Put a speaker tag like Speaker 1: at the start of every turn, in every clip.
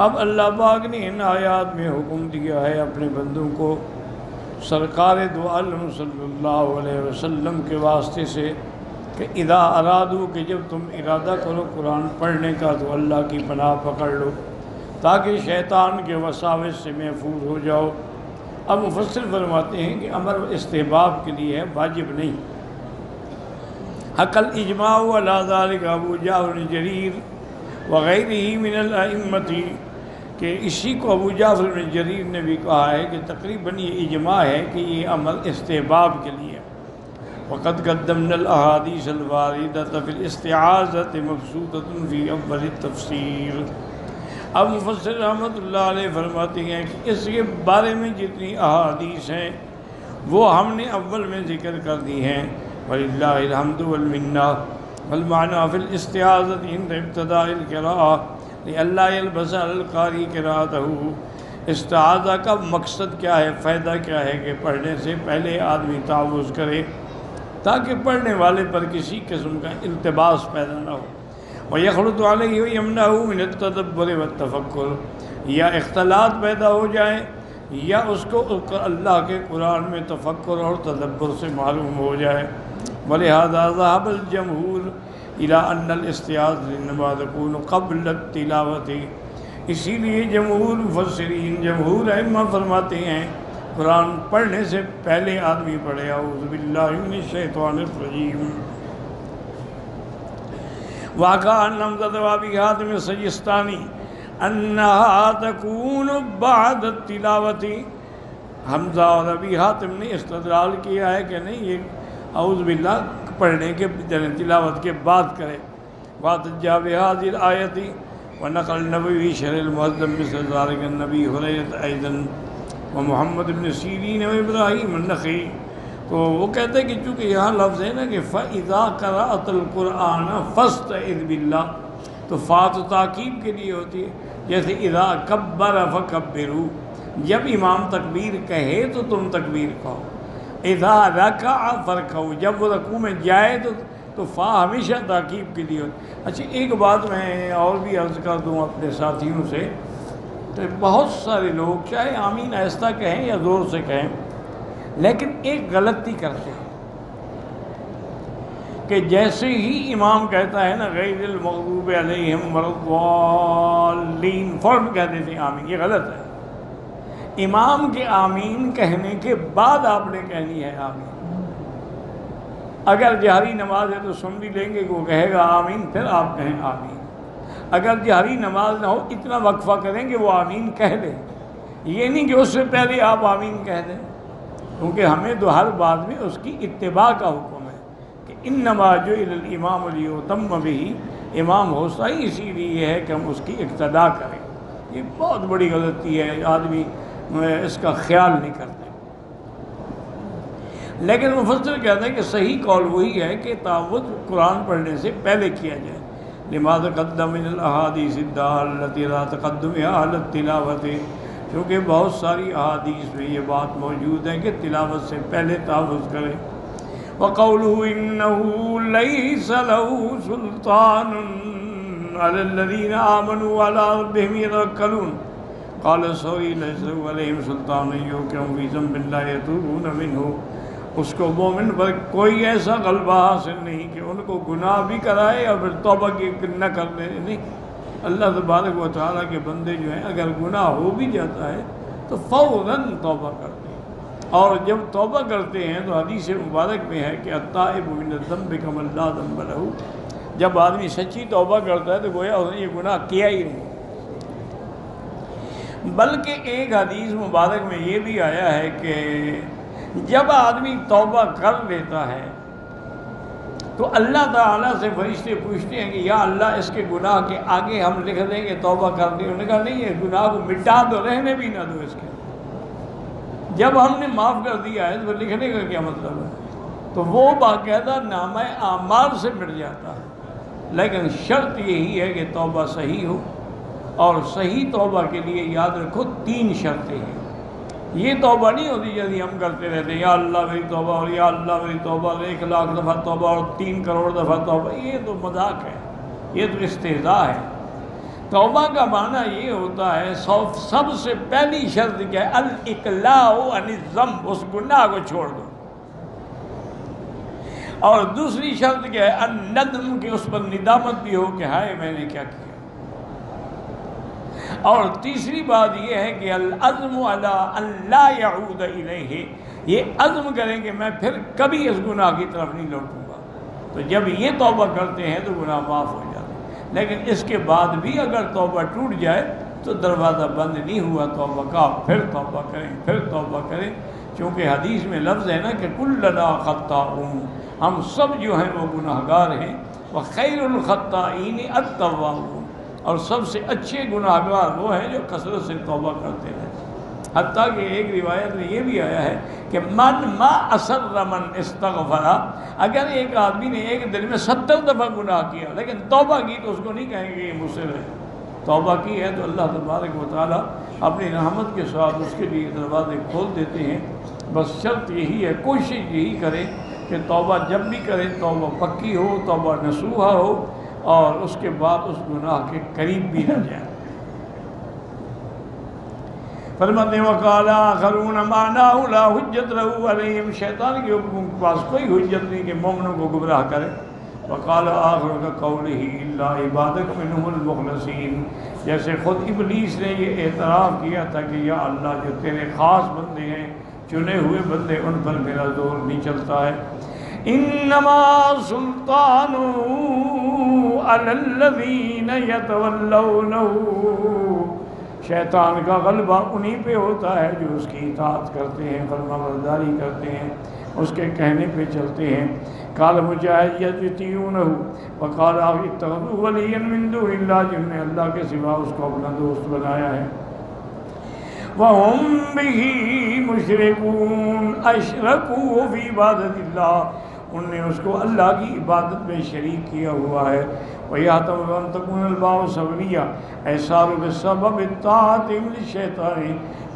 Speaker 1: اب اللہ پاک نے ان آیات میں حکم دیا ہے اپنے بندوں کو سرکار دو عالم صلی اللہ علیہ وسلم کے واسطے سے کہ اذا ارادو کہ جب تم ارادہ کرو قرآن پڑھنے کا تو اللہ کی پناہ پکڑ لو تاکہ شیطان کے وساوس سے محفوظ ہو جاؤ۔ اب مفسر فرماتے ہیں کہ امر استحباب کے لیے ہے، واجب نہیں۔ حق الاجماع علی ذلک ابو جعفر جریر وغیرہ من الائمۃ، کہ اسی کو ابو جعفر بن جریر نے بھی کہا ہے کہ تقریباً یہ اجماع ہے کہ یہ عمل استحباب کے لیے۔ وقد قدمنا الاحادیث الواردۃ فی الاستعاذۃ مبسوطۃ فی اول التفسیر۔ اب مفسر رحمۃ اللہ علیہ فرماتے ہیں کہ اس کے بارے میں جتنی احادیث ہیں وہ ہم نے اول میں ذکر کر دی ہیں، وَلِلَّهِ الْحَمْدُ وَالْمِنَّةُ والمعنى فی الاستعاذۃ عند ابتداء القراءة لئلا يلبس على القاری قراءته۔ استعاذہ کا مقصد کیا ہے، فائدہ کیا ہے کہ پڑھنے سے پہلے آدمی تعوذ کرے تاکہ پڑھنے والے پر کسی قسم کا التباس پیدا نہ ہو، وَيَخْلُطُ عَلَيْهِ وَيَمْنَعُهُ مِنَ التَّدَبُّرِ وَالتَّفَكُّرِ، یا اختلاط پیدا ہو جائے یا اس کو اللہ کے قرآن میں تفکر اور تدبر سے معلوم ہو جائے۔ وَلِهَذَا ذَهَبَ الْجَمْهُورُ إِلَىٰ أَنَّ الْاِسْتِعَاذَةَ إِنَّمَا تَكُونُ قَبْلَ التِّلَاوَةِ، اسی لیے جمہور مفسرین، جمہور ائمہ فرماتے ہیں قرآن پڑھنے سے پہلے آدمی پڑھے اعوذ باللہ من الشیطان الرجیم۔ واقع عن حمزہ و ابی حاتم السجستانی انہا تکون بعد التلاوۃ، حمزہ اور ابی حاتم نے استدلال کیا ہے کہ نہیں، یہ اعوذ باللہ پڑھنے کے تلاوت کے بعد کرے۔ وَاتَجَّا بِهَذِهِ الْآيَةِ وَنَقَلَ النَّوَوِيُّ شَرْحَ الْمُهَذَّبِ مِثْلَ ذَلِكَ عن ابی ہریرہ أيضاً ومحمد بن سیرین وابراہیم النخعی۔ تو وہ کہتے ہیں کہ چونکہ یہاں لفظ ہے نا کہ فَإِذَا قَرَأْتَ الْقُرْآنَ فَاسْتَعِذْ بِاللَّهِ، تو فا تو تاکید کے لیے ہوتی ہے، جیسے اذا کبر فکبروا، جب امام تکبیر کہے تو تم تکبیر کہو، اذا رکع فرکعوا، جب وہ رکوع میں جائے تو فا ہمیشہ تاکید کے لیے ہوتی۔ اچھا ایک بات میں اور بھی عرض کر دوں اپنے ساتھیوں سے، تو بہت سارے لوگ چاہے آمین آہستہ کہیں یا زور سے کہیں لیکن ایک غلطی کرتے ہیں کہ جیسے ہی امام کہتا ہے نا غیر المغضوب علیہم ولا الضالین، فوراً کہہ دیتے ہیں آمین، یہ غلط ہے۔ امام کے آمین کہنے کے بعد آپ نے کہنی ہے آمین۔ اگر جہری نماز ہے تو سن بھی لیں گے کہ وہ کہے گا آمین، پھر آپ کہیں آمین۔ اگر جہری نماز نہ ہو اتنا وقفہ کریں کہ وہ آمین کہہ دیں، یہ نہیں کہ اس سے پہلے آپ آمین کہہ دیں، کیونکہ ہمیں تو ہر بات میں اس کی اتباع کا حکم ہے کہ انما جعل الامام لیؤتم بہ، امام ہوتا ہی اسی لیے ہے کہ ہم اس کی اقتداء کریں۔ یہ بہت بڑی غلطی ہے، آدمی اس کا خیال نہیں کرتے۔ لیکن مفسر کہتا ہے کہ صحیح قول وہی ہے کہ تعوذ قرآن پڑھنے سے پہلے کیا جائے، لماذا قدم من الاحادیث الدالۃ علی تقدمها علی التلاوۃ، کیونکہ بہت ساری احادیث میں یہ بات موجود ہے کہ تلاوت سے پہلے تعوذ کرے۔ وقوله انه ليس له سلطان على الذين آمنوا وعلى ربهم يتوكلون، قال الثوری ليس له عليهم سلطان يحكم في ذنب لا يتوبون منه، اس کو مومن پر کوئی ایسا غلبہ حاصل نہیں کہ ان کو گناہ بھی کرائے اور پھر توبہ کی نہ کرنے نہیں۔ اللہ تبارک و تعالیٰ کے بندے جو ہیں اگر گناہ ہو بھی جاتا ہے تو فوراً توبہ کرتے ہیں، اور جب توبہ کرتے ہیں تو حدیث مبارک میں ہے کہ التائب من الذنب کمن لا ذنب لہ، جب آدمی سچی توبہ کرتا ہے تو گویا اس نے یہ گناہ کیا ہی نہیں۔ بلکہ ایک حدیث مبارک میں یہ بھی آیا ہے کہ جب آدمی توبہ کر لیتا ہے تو اللہ تعالیٰ سے فرشتے پوچھتے ہیں کہ یا اللہ اس کے گناہ کے آگے ہم لکھ دیں گے توبہ کر دی، انہوں نے کہا نہیں، یہ گناہ کو مٹا دو، رہنے بھی نہ دو اس کے، جب ہم نے معاف کر دیا ہے تو لکھنے کا کیا مطلب ہے؟ تو وہ باقاعدہ نامہ اعمال سے مٹ جاتا ہے۔ لیکن شرط یہی ہے کہ توبہ صحیح ہو، اور صحیح توبہ کے لیے یاد رکھو 3 شرطیں ہیں۔ یہ توبہ نہیں ہوتی جیسے ہم کرتے رہتے ہیں یا اللہ میری توبہ اور یا اللہ میری توبہ، 1 لاکھ دفعہ توبہ اور 3 کروڑ دفعہ توبہ، یہ تو مذاق ہے، یہ تو استہزاء ہے۔ تو توبہ کا معنی یہ ہوتا ہے سب سے پہلی شرط کیا ہے؟ الاقلاع عن الذنب، اس گناہ کو چھوڑ دو. اور دوسری شرط کیا ہے؟ الندم، کہ اس پر ندامت بھی ہو کہ ہائے میں نے کیا کیا. اور تیسری بات یہ ہے کہ العزم علی ان لا یعود الیہ، یہ عزم کریں کہ میں پھر کبھی اس گناہ کی طرف نہیں لوٹوں گا. تو جب یہ توبہ کرتے ہیں تو گناہ معاف ہو جاتے ہیں. لیکن اس کے بعد بھی اگر توبہ ٹوٹ جائے تو دروازہ بند نہیں ہوا توبہ کا، پھر توبہ کریں، پھر توبہ کریں. چونکہ حدیث میں لفظ ہے نا کہ کلنا خطاؤون، ہم سب جو ہیں وہ گناہ گار ہیں. وخیر الخطائین التوابون، اور سب سے اچھے گناہ گار وہ ہیں جو کثرت سے توبہ کرتے ہیں. حتیٰ کہ ایک روایت میں یہ بھی آیا ہے کہ من ما اصر من استغفر، اگر ایک آدمی نے ایک دن میں 70 دفعہ گناہ کیا لیکن توبہ کی تو اس کو نہیں کہیں گے یہ مصر ہے. توبہ کی ہے تو اللہ تبارک و تعالیٰ اپنی رحمت کے ساتھ اس کے لیے دروازے کھول دیتے ہیں. بس شرط یہی ہے، کوشش یہی کرے کہ توبہ جب بھی کرے توبہ پکی ہو، توبہ نصوحہ ہو، اور اس کے بعد اس گناہ کے قریب بھی نہ جائے. فرماتے ہیں وقال آخرون معناه لا حجت له علیہم، شیطان کے پاس کوئی حجت نہیں کہ مومنوں کو گمراہ کرے. وقال آخر کا قولہ الا عبادک منهم المخلصین، جیسے خود ابلیس نے یہ اعتراف کیا تھا کہ یا اللہ جو تیرے خاص بندے ہیں، چنے ہوئے بندے، ان پر میرا زور نہیں چلتا ہے. انما سلطان علی الذین یتولونہ، شیطان کا غلبہ انہی پہ ہوتا ہے جو اس کی اطاعت کرتے ہیں، فرما برداری کرتے ہیں، اس کے کہنے پہ چلتے ہیں. قال مجاہد یطیعونہ وقال اتخذوا ولیا من دون اللہ، جن نے اللہ کے سوا اس کو اپنا دوست بنایا ہے. وَهُمْ بِهِ مُشْرِكُونَ، اشرکوا فی عبادت اللہ، انہوں نے اس کو اللہ کی عبادت میں شریک کیا ہوا ہے. وَيَحْتَمِلُ أَن تَكُونَ الْبَاءُ سَبَبِيًّا أَيْ صَارُوا بِسَبَبِ طَاعَتِهِمْ لِلشَّيْطَانِ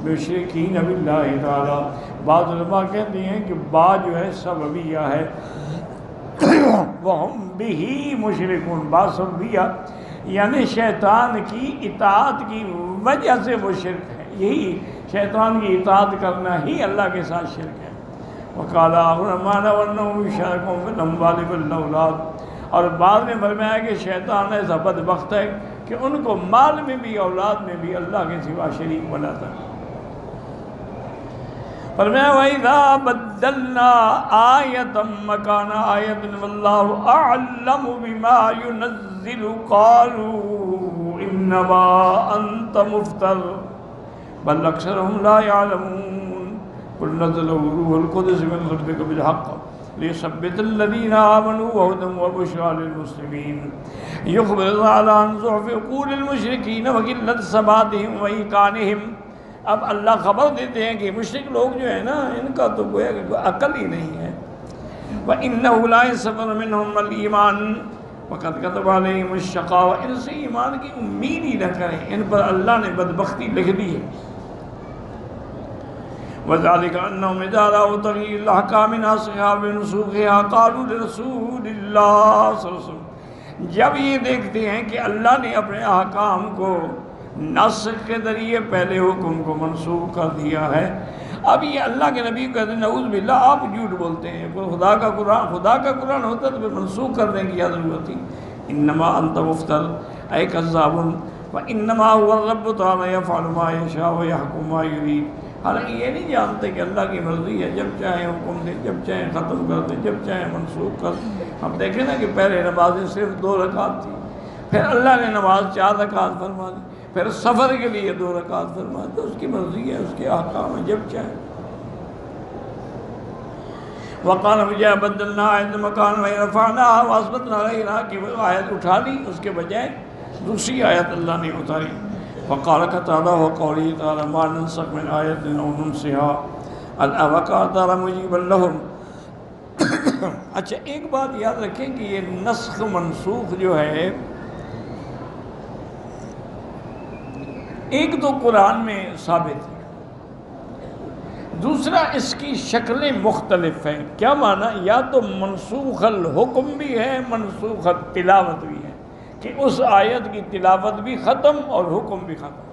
Speaker 1: مُشْرِكِينَ بِاللَّهِ تَعَالَىٰ. بعض علماء کہتے ہیں کہ با جو ہے سببیہ ہے، وَهُمْ بِهِ مُشْرِكُونَ، با سببیہ یعنی شیطان کی اطاعت کی وجہ سے وہ شرک ہے. یہی شیطان کی اطاعت کرنا ہی اللہ کے ساتھ شرک ہے. وقال آخر معنی وَأَنَّهُمْ يُشَارِكُونَ فِي الْأَمْوَالِ وَالْأَوْلَادِ، اور بعد میں فرمایا کہ شیطان ایسا بدبخت ہے کہ ان کو مال میں بھی اولاد میں بھی اللہ کے سوا شریک بناتا ہے. فرمایا وَإِذَا بَدَّلْنَا آیَةً مَّكَانَ آیَةٍ وَاللَّهُ أَعْلَمُ بِمَا يُنَزِّلُ قَالُوا إِنَّمَا أَنتَ مُفْتَرٍ بَلْ أَكْثَرُهُمْ لَا يَعْلَمُونَ قُلْ نَزَّلَهُ رُوحُ الْقُدُسُ مِنْ رَبِّكَ بِالْحَقِّ لِيُثَبِّتَ الَّذِينَ آمَنُوا وَهُدًى وَبُشْرَىٰ لِلْمُسْلِمِينَ يُخْبِرُ عَلَىٰ عَنْ ضُعْفِ عُقُولِ الْمُشْرِكِينَ وَقِلَّةِ ثَبَاتِهِمْ وَإِيقَانِهِمْ. اب اللہ خبر دیتے ہیں کہ مشرک لوگ جو ہیں نا، ان کا تو گویا کہ عقل ہی نہیں ہے. وَإِنَّهُ لَا يَحْسَبُنَ مِنْهُمْ الْإِيمَانَ وَقَدْ كَتَبَ عَلَيْهِمُ الشَّقَاوَةَ، ان سے ایمان کی امید ہی نہ کریں، ان پر اللہ نے بدبختی لکھ دی ہے. وَذَلِكَ أَنَّهُمْ إِذَا رَأَوْا تَغْيِيرَ الْأَحْكَامِ نَاسِخَهَا بِمَنْسُوخِهَا قَالُوا لِرَسُولِ اللَّهِ صلی اللہ علیہ وسلم، جب یہ دیکھتے ہیں کہ اللہ نے اپنے احکام کو ناسخ کے ذریعے پہلے حکم کو منسوخ کر دیا ہے، اب یہ اللہ کے نبی کہتے ہیں نعوذ باللہ آپ جھوٹ بولتے ہیں، خدا کا قرآن ہوتا تو پھر منسوخ کرنے کی کیا ضرورت تھی. انما انت مفتر اے کذاب وانما هو الرب تعالی یفعل ما یشاء ویحکم ما یرید. حالانکہ یہ نہیں جانتے کہ اللہ کی مرضی ہے، جب چاہیں حکم دیں، جب چاہیں ختم کر دیں، جب چاہیں منسوخ کر دیں. ہم دیکھیں نا کہ پہلے نمازیں صرف 2 رکعت تھی، پھر اللہ نے نماز 4 رکعت فرما دی، پھر سفر کے لیے 2 رکعت فرما دی. اس کی مرضی ہے، اس کے احکام ہے، جب چاہیں. وقال بجائے بدلنا آیت مکان ورفعنا واثبتنا غیرہا، کہ وہ آیت اٹھا لی، اس کے بجائے دوسری آیت اللہ نے اتاری. وقال تعالیٰ وقوله تعالیٰ ما ننسخ من آیت او ننسها وقال تعالیٰ مجیبا لهم. اچھا ایک بات یاد رکھیں کہ یہ نسخ منسوخ جو ہے، ایک تو قرآن میں ثابت ہے، دوسرا اس کی شکلیں مختلف ہیں. کیا معنی؟ یا تو منسوخ الحکم بھی ہے، منسوخ التلاوت بھی ہے. کہ اس آیت کی تلاوت بھی ختم اور حکم بھی ختم۔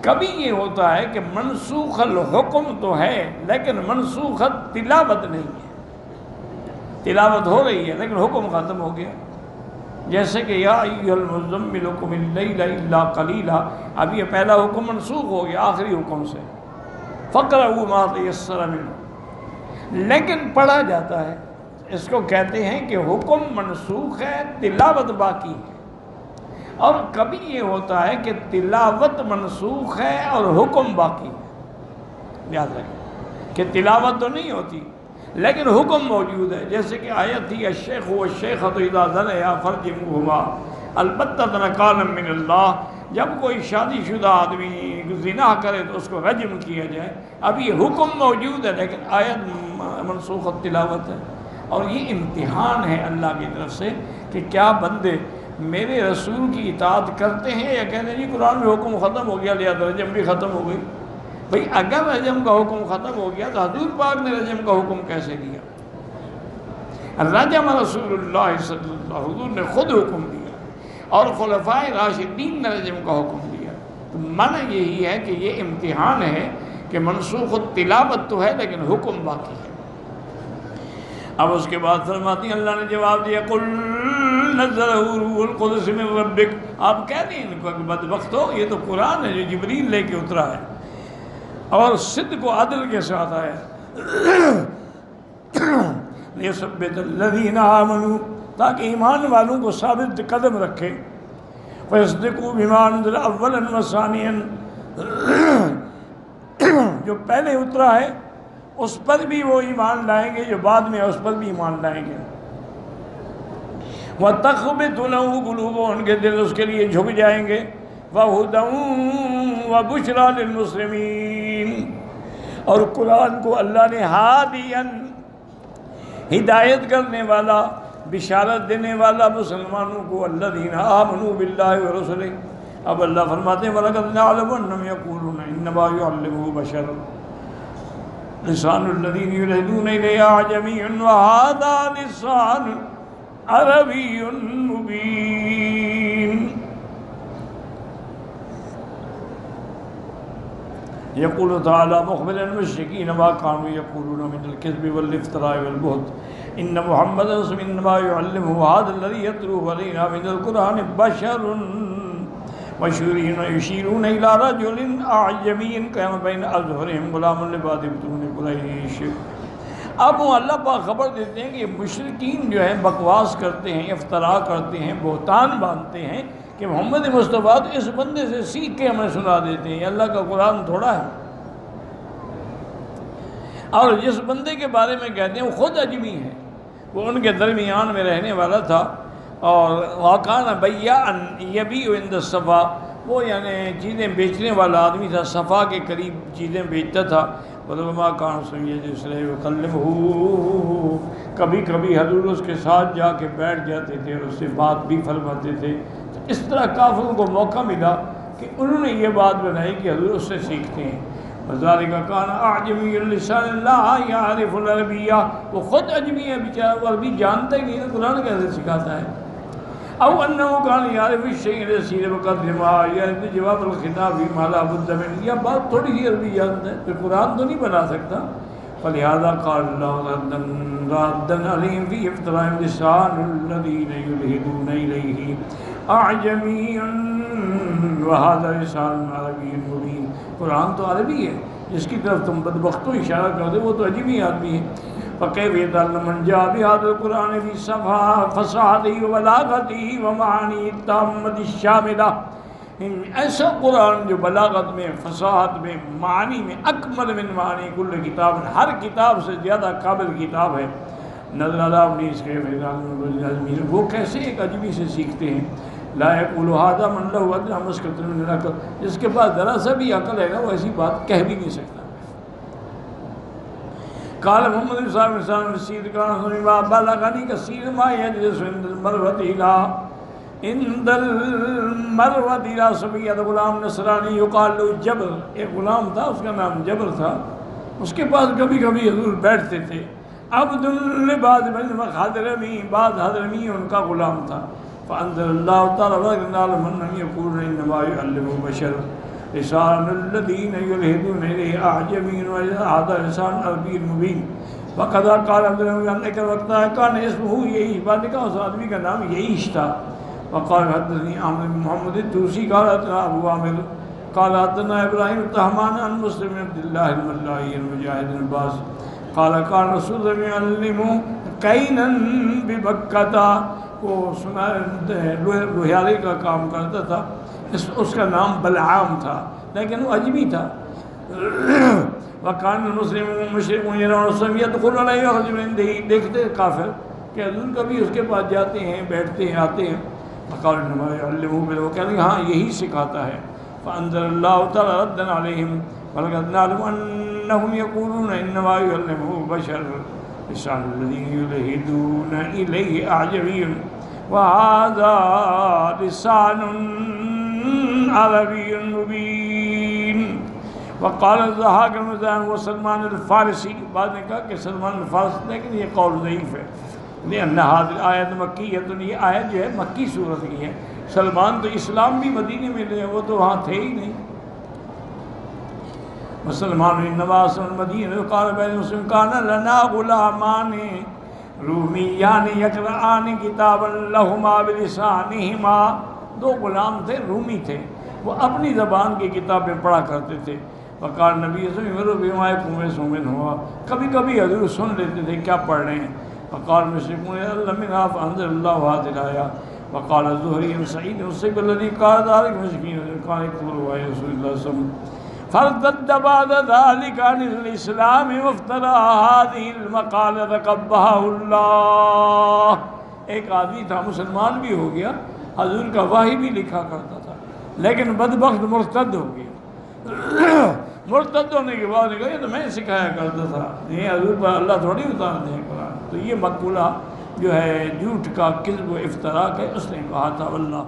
Speaker 1: کبھی یہ ہوتا ہے کہ منسوخ الحکم تو ہے لیکن منسوخ تلاوت نہیں ہے، تلاوت ہو رہی ہے لیکن حکم ختم ہو گیا، جیسے کہ یا ایھا المزمل قم اللیل الا قلیلا، اب یہ پہلا حکم منسوخ ہو گیا آخری حکم سے، فاقرؤوا ما تیسر منہ، لیکن پڑھا جاتا ہے۔ اس کو کہتے ہیں کہ حکم منسوخ ہے، تلاوت باقی ہے۔ اور کبھی یہ ہوتا ہے کہ تلاوت منسوخ ہے اور حکم باقی ہے، یاد رکھیں کہ تلاوت تو نہیں ہوتی لیکن حکم موجود ہے، جیسے کہ آیت تھی الشیخ والشیخۃ اذا زنیا فرجموہما البتۃ نکالا من اللہ، جب کوئی شادی شدہ آدمی زنا کرے تو اس کو رجم کیا جائے۔ اب یہ حکم موجود ہے لیکن آیت منسوخ تلاوت ہے، اور یہ امتحان ہے اللہ کی طرف سے کہ کیا بندے میرے رسول کی اطاعت کرتے ہیں یا کہتے ہیں جی قرآن میں حکم ختم ہو گیا لہذا رجم بھی ختم ہو گئی۔ بھئی اگر رجم کا حکم ختم ہو گیا تو حضور پاک نے رجم کا حکم کیسے دیا؟ رجم رسول اللہ صلی اللہ علیہ وسلم، حضور نے خود حکم دیا اور خلفائے راشدین نے رجم کا حکم دیا۔ تو معنی یہی ہے کہ یہ امتحان ہے کہ منسوخ تلاوت تو ہے لیکن حکم باقی ہے۔ اب اس کے بعد فرماتی ہیں اللہ نے جواب دیا قل نزلہ روح القدس من ربک، آپ کہہ دیں ان کو کہ بدبخت ہو، یہ تو قرآن ہے جو جبریل لے کے اترا ہے اور صدق و عدل کے ساتھ آیا ہے، لِيَثَبِّتَ الَّذِينَ آمَنُوا، تاکہ ایمان والوں کو ثابت قدم رکھے، فَيَصْدِقُوا بِمَا أُنزِلَ أَوَّلًا وَثَانِيًا، جو پہلے اترا ہے اس پر بھی وہ ایمان لائیں گے، جو بعد میں اس پر بھی ایمان لائیں گے۔ وَتَخْبِتُ لَهُ قُلُوبُهُمْ، ان کے دل اس کے لیے جھک جائیں گے، وَهُدًى وَبُشْرَى لِلْمُسْلِمِينَ، اور قرآن کو اللہ نے ہادیًا، ہدایت کرنے والا، بشارت دینے والا مسلمانوں کو، الذین آمنوا باللہ ورسلہ۔ اب اللہ فرماتے ہیں وَلَقَدْ نَعْلَمُ أَنَّهُمْ يَقُولُونَ إِنَّمَا يُعَلِّمُهُ بَشَرٌ لسان الذین یلحدون الیہ اعجمی وہذا لسان عربی مبین۔ یقول تعالی مخبرا المشرکین ما كانوا یقولون من الکذب والافتراء والبہت ان محمدا انما يعلمه هذا الذي يتلوه علينا من القرآن بشر ويشيرون إلى رجل أعجمي كان بين أظهرهم غلام لبعض بطون قريش۔ اب وہ اللہ پاک خبر دیتے ہیں کہ مشرکین جو ہیں بکواس کرتے ہیں، افتراء کرتے ہیں، بہتان باندھتے ہیں کہ محمد مصطفیٰ اس بندے سے سیکھ کے ہمیں سنا دیتے ہیں، اللہ کا قرآن تھوڑا ہے۔ اور جس بندے کے بارے میں کہتے ہیں وہ خود اجمی ہے، وہ ان کے درمیان میں رہنے والا تھا، اور وَكَانَ بَيَّاءً يَبِيعُ عِنْدَ الصَّفَا، وہ یعنی چیزیں بیچنے والا آدمی تھا، صفا کے قریب چیزیں بیچتا تھا۔ وَلَمَّا كَانَ سَمِيعًا يُكَلِّمُهُ، کبھی کبھی حضور اس کے ساتھ جا کے بیٹھ جاتے تھے اور اس سے بات بھی فرماتے تھے۔ تو اس طرح کافروں کو موقع ملا کہ انہوں نے یہ بات بنائی کہ حضور اس سے سیکھتے ہیں۔ وَذَلِكَ كَانَ أَعْجَمِيًّا اللِّسَانِ لَا يَعْرِفُ الْعَرَبِيَّةَ، وہ خود اجمی ہے بیچارہ، وہ عربی جانتا ہی نہیں، قرآن کیسے سکھاتا ہے۔ او انه كان يعرف الشيء اليسير وقدما، یہ جواب الخطاب ما لا بد من، یا بات تھوڑی سی عربی جانتا ہے تو قرآن تو نہیں بنا سکتا۔ فلهذا قال الله ردا عليهم في افتراء لسان الذين يلحدون اليه اعجمي وهذا لسان عربي مبين، قرآن تو عربی ہے، جس کی طرف تم بدبختوں اشارہ کرتے وہ تو عجمی آدمی ہے۔ فَكَيْفَ يَتَعَلَّمُ مَنْ جَاءَ بِهَذَا الْقُرْآنِ فِي فَصَاحَتِهِ وَبَلَاغَتِهِ وَمَعَانِهِ التَّامَّةِ الشَّامِلَةِ، ایسا قرآن جو بلاغت میں، فصاحت میں، معانی میں، اکمل من معانی کل کتاب، ہر کتاب سے زیادہ قابل کتاب ہے۔ نظر اللہ اپنی اس کے وہ کیسے ایک عجمی سے سیکھتے ہیں۔ لا يقول هذا من له ادنى مسكة من العقل، جس کے پاس ذرا سا بھی عقل ہے نا وہ ایسی بات کہہ بھی نہیں سکتا۔ قال محمد صاحب انسان مسید کان سنما بلغنی کثیر ما یجلس عند المروۃ الى عند المروۃ الى سبیت غلام نصرانی یقال له جبر، ایک غلام تھا اس کا نام جبر تھا، اس کے پاس کبھی کبھی حضور بیٹھتے تھے۔ عبد لبعض بن حضرمی، بعض حضرمی ان کا غلام تھا. فانزل اللہ تعالیٰ وَلَكِنْ مَنْ يَقُولُ إِنَّمَا يُعَلِّمُهُ بَشَرٌ لِسَانُ الَّذِينَ يُلْحِدُونَ إِلَيْهِ أَعْجَمِيٌّ وَهَذَا لِسَانٌ عَرَبِيٌّ مُبِينٌ. وَقَدْ قَالَ عبد الرحمن ایک وقت آیا کان اسمہ یہی، بعد نے کہا اس آدمی کا نام یہیش تھا. وقال حدثني عمرو بن محمد الدوسی قال حدثنا ابو عامر قال حدثنا ابراہیم الطہمان عن مسلم بن عبد اللہ الملائی المجاہد العباس قال كان رسول اللہ يعلم کینا ببکہ، وہ سنا لوہیارے کا کام کرتا تھا. اس کا نام بلعام تھا لیکن وہ عجمی تھا. وکان مسلم مشرکون یرون یدخل علیہ ویخرج من عنده، دیکھتے کافر کہ حضور کبھی اس کے پاس جاتے ہیں، بیٹھتے ہیں، آتے ہیں. فقال انما يعلمه بالله، وہ کہتے ہیں ہاں یہی سکھاتا ہے. فانزل اللہ تعالی ردا علیہم ولقد نعلم انهم يقولون انما يعلمه بشر لسان الذين يلحدون اليه اعجمي وهذا لسان عربي مبين. وقال الضحاك المزاحم وسلمان الفارسی، بعد نے کہا کہ سلمان الفارسی، لیکن یہ قول ضعیف ہے. لأن هذه الآیت مکیۃ، یہ آیت جو ہے مکی صورت کی ہے. سلمان تو اسلام بھی مدینے میں لے، وہ تو وہاں تھے ہی نہیں. مسلمان النواس المدینہ قال بین مسلم کان لنا غلامان رومیان یقرآن کتابا لہما بلسانہما، دو غلام تھے، رومی تھے، وہ اپنی زبان کی کتابیں پڑھا کرتے تھے. وقال نبی صلی اللہ علیہ وسلم بما یقوم سومن ہوا، کبھی کبھی حضور سن لیتے تھے کیا پڑھ رہے ہیں. وقال مشركون اللہ منها فانزل الله هذه الآية. وقال الزهري عن سعيد المسيب الذي قال ذلك مسكين كان يكتب رواية رسول الله صلى الله عليه وسلم فارتد بعد ذلك عن الإسلام وافترى هذه المقالة قبحه الله. ایک آدمی تھا مسلمان بھی ہو گیا، حضور کا وحی بھی لکھا کرتا تھا، لیکن بدبخت مرتد ہو گیا. مرتد ہونے کے بعد کہا یہ تو میں سکھایا کرتا تھا، یہ حضور پر اللہ تھوڑی اتار دیں قرآن. تو یہ مقولہ جو ہے جھوٹ کا، کذب و افتراء کا، اس نے کہا تھا. واللہ